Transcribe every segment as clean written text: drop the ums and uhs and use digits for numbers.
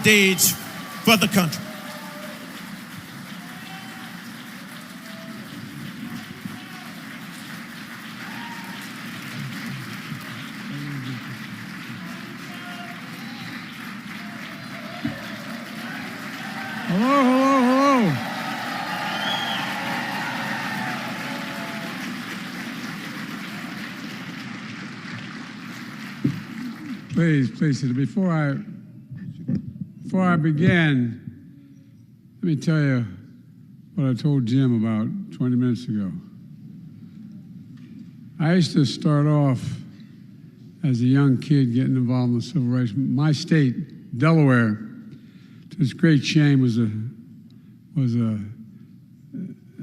stage for the country. Hello, hello, hello. Please, before I begin, let me tell you what I told Jim about 20 minutes ago. I used to start off as a young kid getting involved in the civil rights. My state, Delaware, to its great shame,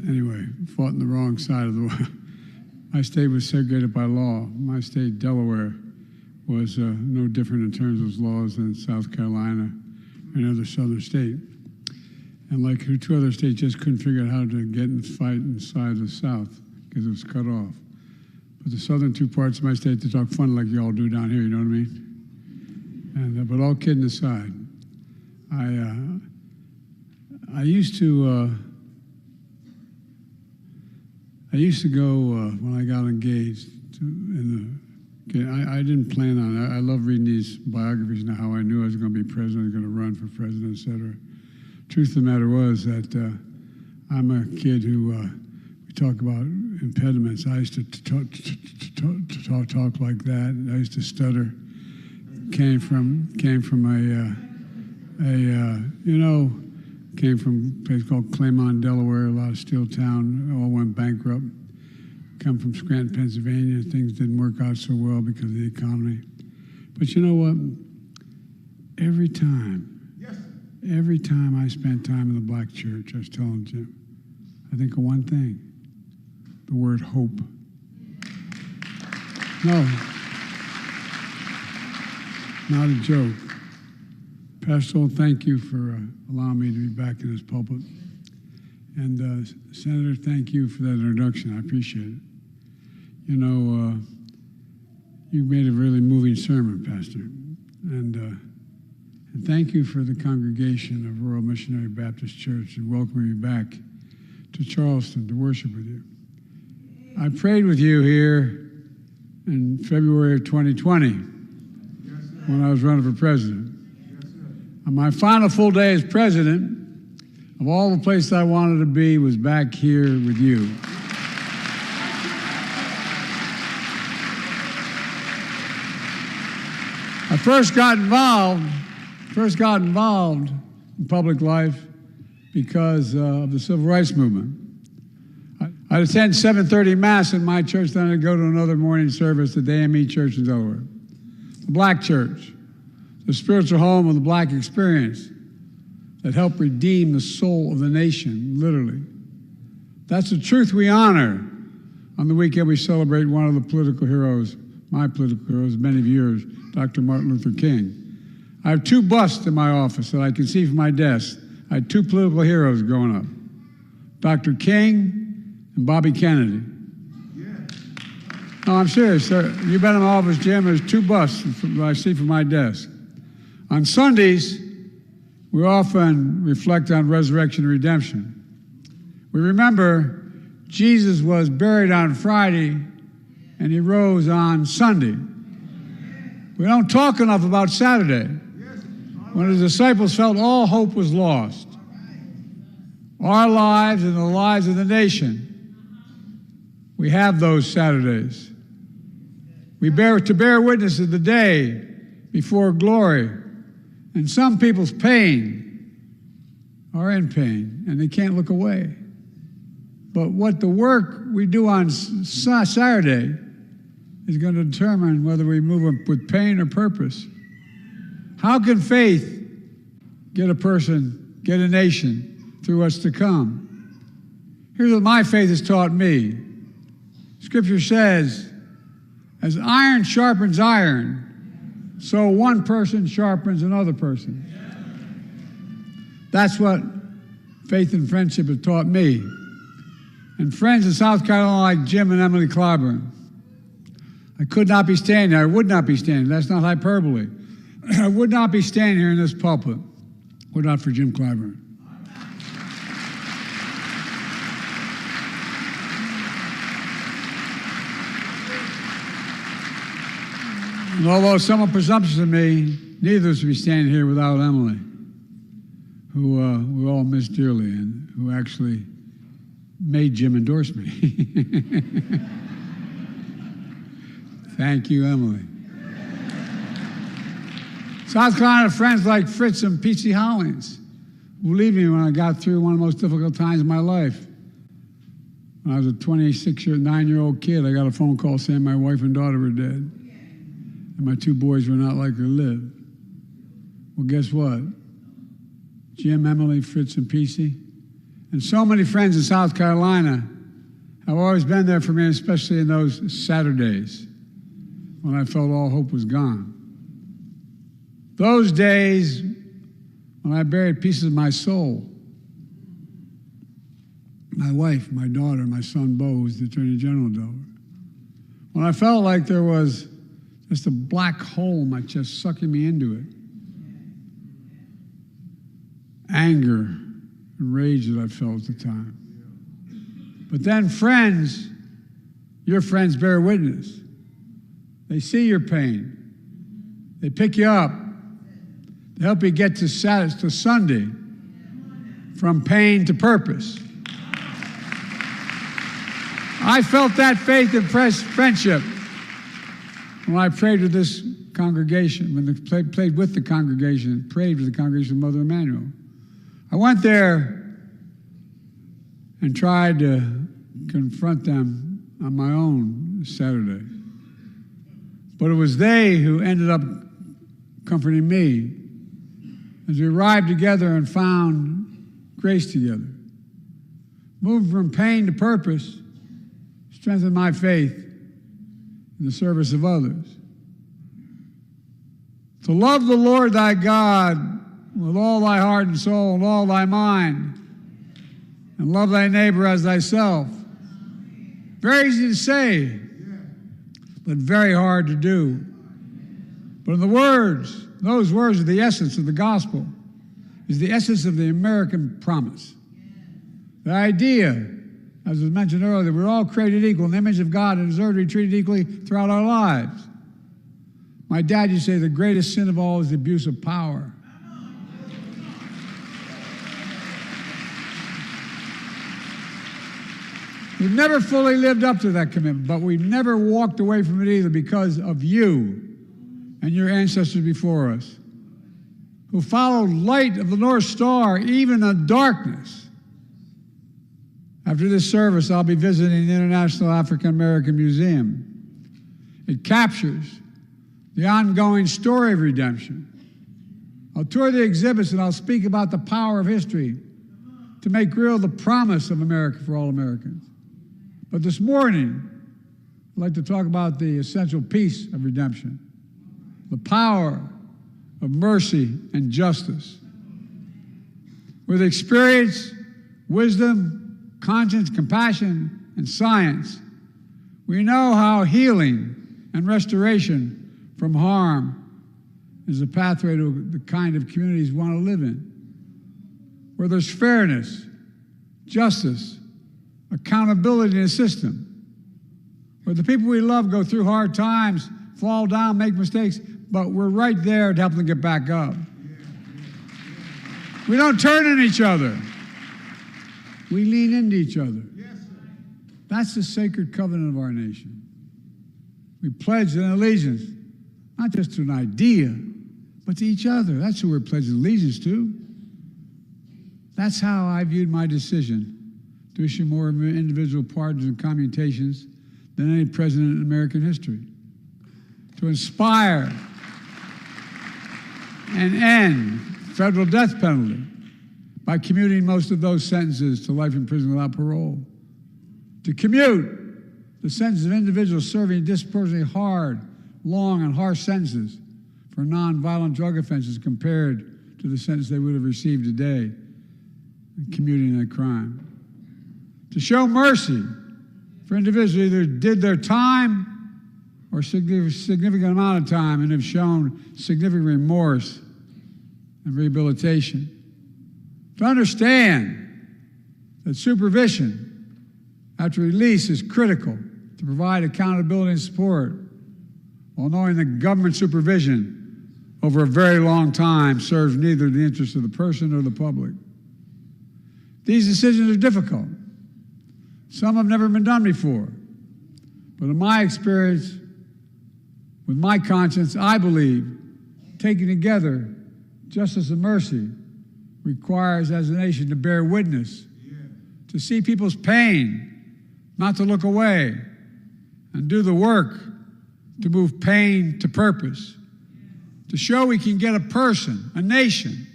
anyway, fought on the wrong side of the war. My state was segregated by law. My state, Delaware, was no different in terms of its laws than South Carolina or any other southern state. And like two other states just couldn't figure out how to get and fight inside the South because it was cut off. But the southern two parts of my state, they talk funny like you all do down here, you know what I mean? And but all kidding aside, I used to go when I got engaged I didn't plan on it. I love reading these biographies now, how I knew I was going to be president, I was going to run for president, et cetera. Truth of the matter was that I'm a kid who, we talk about impediments. I used to talk like that. I used to stutter. Came from a place called Claymont, Delaware, a lot of steel town, all went bankrupt. Come from Scranton, Pennsylvania, things didn't work out so well because of the economy. But you know what? Every time I spent time in the black church, I was telling Jim, I think of one thing, the word hope. No, not a joke. Pastor Old, thank you for allowing me to be back in this pulpit. And Senator, thank you for that introduction. I appreciate it. You know, you made a really moving sermon, Pastor. And thank you for the congregation of Royal Missionary Baptist Church and welcoming me back to Charleston to worship with you. I prayed with you here in February of 2020 when I was running for president. On my final full day as president, of all the places I wanted to be was back here with you. I first got involved in public life because of the civil rights movement. I'd attend 7:30 Mass in my church, then I'd go to another morning service at the AME Church in Delaware. The black church, the spiritual home of the black experience that helped redeem the soul of the nation, literally. That's the truth we honor. On the weekend, we celebrate one of the political heroes, my political heroes, many of yours, Dr. Martin Luther King. I have two busts in my office that I can see from my desk. I had two political heroes growing up, Dr. King and Bobby Kennedy. No, I'm serious, sir. You've been in my office, Jim. There's two busts that I see from my desk. On Sundays, we often reflect on resurrection and redemption. We remember Jesus was buried on Friday and he rose on Sunday. We don't talk enough about Saturday, when the disciples felt all hope was lost. Our lives and the lives of the nation, we have those Saturdays. We bear witness of the day before glory. And some people's pain are in pain, and they can't look away. But what the work we do on Saturday is going to determine whether we move with pain or purpose. How can faith get a person, get a nation through what's to come? Here's what my faith has taught me. Scripture says, as iron sharpens iron, so one person sharpens another person. That's what faith and friendship have taught me. And friends in South Carolina like Jim and Emily Clyburn. I could not be standing here. I would not be standing. That's not hyperbole. I would not be standing here in this pulpit What about for Jim Clyburn? And although somewhat presumptuous of me, neither of us would be standing here without Emily, who we all miss dearly and who actually made Jim endorse me. Thank you, Emily. South Carolina friends like Fritz and P.C. Hollings, who believed me when I got through one of the most difficult times of my life. When I was a 9-year-old kid, I got a phone call saying my wife and daughter were dead, and my 2 boys were not likely to live. Well, guess what? Jim, Emily, Fritz, and P.C., and so many friends in South Carolina have always been there for me, especially in those Saturdays when I felt all hope was gone. Those days when I buried pieces of my soul. My wife, my daughter, my son, Bo, who's the Attorney General of Delaware. When I felt like there was just a black hole in my chest sucking me into it. Anger and rage that I felt at the time. But then friends, your friends bear witness. They see your pain. They pick you up. They help you get to Sunday, from pain to purpose. I felt that faith and friendship when I prayed with this congregation, when I played with the congregation, prayed with the congregation of Mother Emanuel. I went there and tried to confront them on my own Saturday. But it was they who ended up comforting me as we arrived together and found grace together. Moving from pain to purpose strengthened my faith in the service of others. To love the Lord thy God with all thy heart and soul and all thy mind, and love thy neighbor as thyself. Very easy to say, but very hard to do. But in the words, those words are the essence of the gospel, is the essence of the American promise. The idea, as was mentioned earlier, we're all created equal in the image of God and deserve to be treated equally throughout our lives. My dad used to say the greatest sin of all is the abuse of power. We've never fully lived up to that commitment, but we've never walked away from it either because of you and your ancestors before us, who followed light of the North Star even in darkness. After this service, I'll be visiting the International African American Museum. It captures the ongoing story of redemption. I'll tour the exhibits and I'll speak about the power of history to make real the promise of America for all Americans. But this morning, I'd like to talk about the essential piece of redemption, the power of mercy and justice. With experience, wisdom, conscience, compassion, and science, we know how healing and restoration from harm is a pathway to the kind of communities we want to live in, where there's fairness, justice, accountability in a system, where the people we love go through hard times, fall down, make mistakes, but we're right there to help them get back up. We don't turn on each other. We lean into each other. That's the sacred covenant of our nation. We pledge an allegiance, not just to an idea, but to each other. That's who we're pledging allegiance to. That's how I viewed my decision to issue more individual pardons and commutations than any president in American history. To inspire and end federal death penalty by commuting most of those sentences to life in prison without parole. To commute the sentences of individuals serving disproportionately hard, long, and harsh sentences for nonviolent drug offenses compared to the sentence they would have received today commuting that crime. To show mercy for individuals who either did their time or significant amount of time and have shown significant remorse and rehabilitation. to understand that supervision after release is critical to provide accountability and support, while knowing that government supervision over a very long time serves neither the interests of the person or the public. These decisions are difficult. Some have never been done before. But in my experience, with my conscience, I believe taking together justice and mercy requires, as a nation, to bear witness, to see people's pain, not to look away, and do the work to move pain to purpose, to show we can get a person, a nation,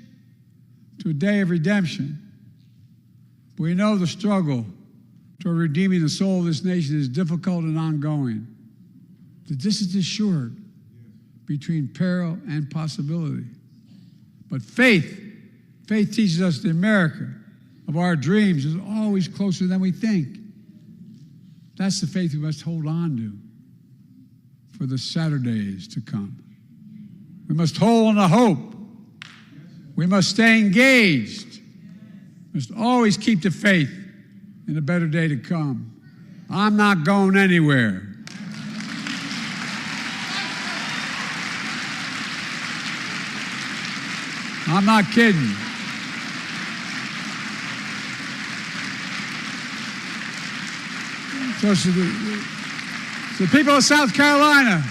to a day of redemption. We know the struggle toward redeeming the soul of this nation is difficult and ongoing. The distance is short between peril and possibility. But faith teaches us the America of our dreams is always closer than we think. That's the faith we must hold on to for the Saturdays to come. We must hold on to hope. We must stay engaged. We must always keep the faith in a better day to come. I'm not going anywhere. I'm not kidding. So to the people of South Carolina,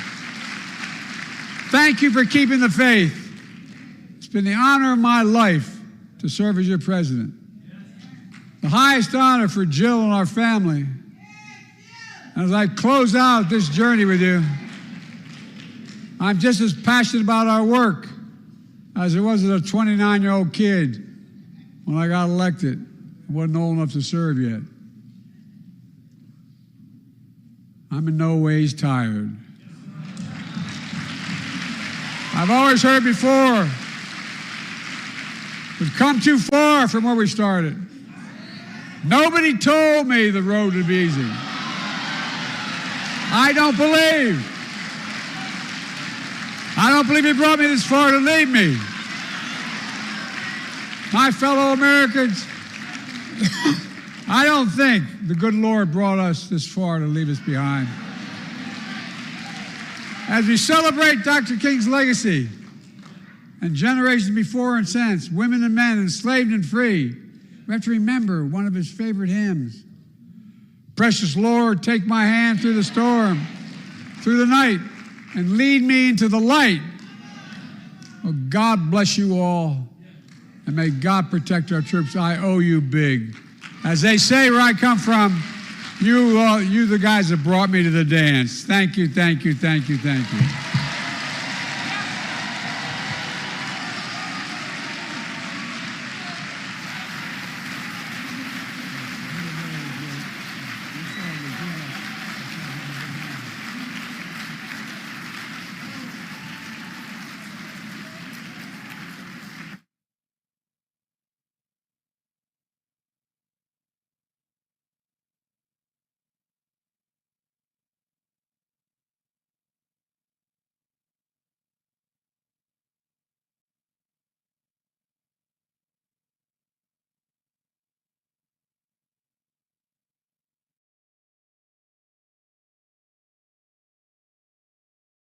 thank you for keeping the faith. It's been the honor of my life to serve as your president. The highest honor for Jill and our family. And as I close out this journey with you, I'm just as passionate about our work as I was as a 29-year-old kid when I got elected. I wasn't old enough to serve yet. I'm in no ways tired. I've always heard before, we've come too far from where we started. Nobody told me the road would be easy. I don't believe he brought me this far to leave me. My fellow Americans, I don't think the good Lord brought us this far to leave us behind. As we celebrate Dr. King's legacy and generations before and since, women and men enslaved and free, we have to remember one of his favorite hymns. Precious Lord, take my hand through the storm, through the night, and lead me into the light. Oh, God bless you all, and may God protect our troops. I owe you big. As they say where I come from, you the guys that brought me to the dance. Thank you, thank you, thank you, thank you.